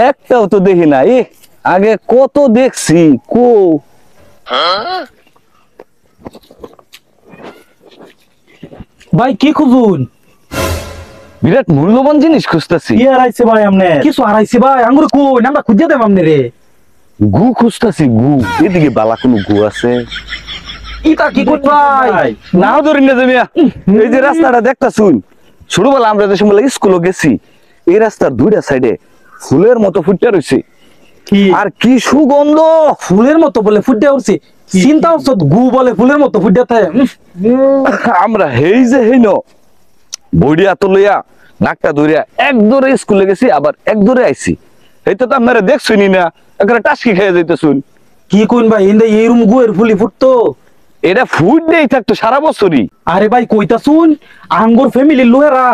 একটাও তো দেখি না। আগে কত দেখছি কো। ভাই কি খুঁজুন? বিরাট মূল্যবান জিনিস খুঁজতেছি। কি হারাইছে ভাই আমনে? কিছু হারাইছে ভাই, আঙ্গুর কই? আমরা খুঁজে দেব আমনে রে। গু খুঁজতেছি গু। এদিকে বালা কোনো গু আছে? ইটা কি কই ভাই? না ধরি না জমিয়া। এই যে রাস্তাটা দেখতাছুন, ছোটবেলা আমরা যে সময় স্কুলে গেছি, এই রাস্তার দুইটা সাইডে ফুলের মতো ফুটে রয়েছে। কি আর কি সুগন্ধ! ফুলের মতো বলে ফুটে উঠছে? চিন্তা হচ্ছে গু বলে ফুলের মতো ফুটে থাকে। আমরা হেই যে হেই ন বইডিয়া তো লইয়া নাকটা ধরিয়া এক দৌড়ে স্কুলে গেছি, আবার এক দৌড়ে আইছি। এইটা তো আপনারা দেখছুনি না, একটা টাসকি খেয়ে যাইতেছুন। কি কইন ভাই, ইন্দা এইরকম গুয়ের ফুলি ফুটতো? এটা ফুট দেই থাকতো সারা বছরই। আরে ভাই কইতা শুন, আঙ্গুর ফ্যামিলির লোহেরা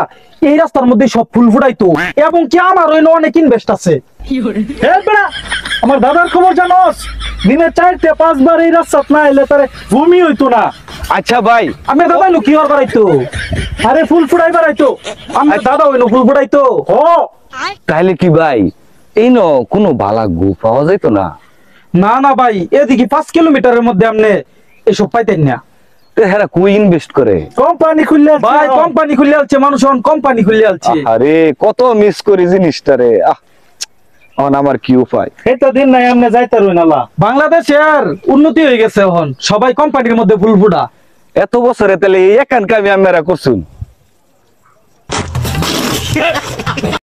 এই রাস্তার মধ্যে সব ফুল ফুটাইতো, এবং কি আমার হইলো অনেক ইনভেস্ট আছে। আমার দাদার খবর জানোস? দিনে 4-5 বার এই রাস্তা না এলে তারে ভূমি হইতো না। আচ্ছা ভাই, আমি দাদা হইলো কি আর বাড়াইতো? আরে ফুল ফুটাই বাড়াইতো। আমার দাদা হইলো ফুল ফুটাইতো। ও তাইলে কি ভাই এই ন কোনো বালা গু পাওয়া যাইতো না? না না ভাই, এদিকে 5 কিলোমিটারের মধ্যে আপনি এসব পাইতেন না। হেরা কই ইনভেস্ট করে? কোম্পানি খুললে ভাই, কোম্পানি খুললে আছে মানুষ, কোম্পানি খুললে আছে। আরে কত মিস করি জিনিসটারে। আমার কি উপায়? এটা দিন নাই আমনে যাইতে রই নালা। বাংলাদেশের উন্নতি হয়ে গেছে, এখন সবাই কোম্পানির মধ্যে ফুল ফুটা। এত বছরে তাহলে এই একান কামি আমরা করছুন।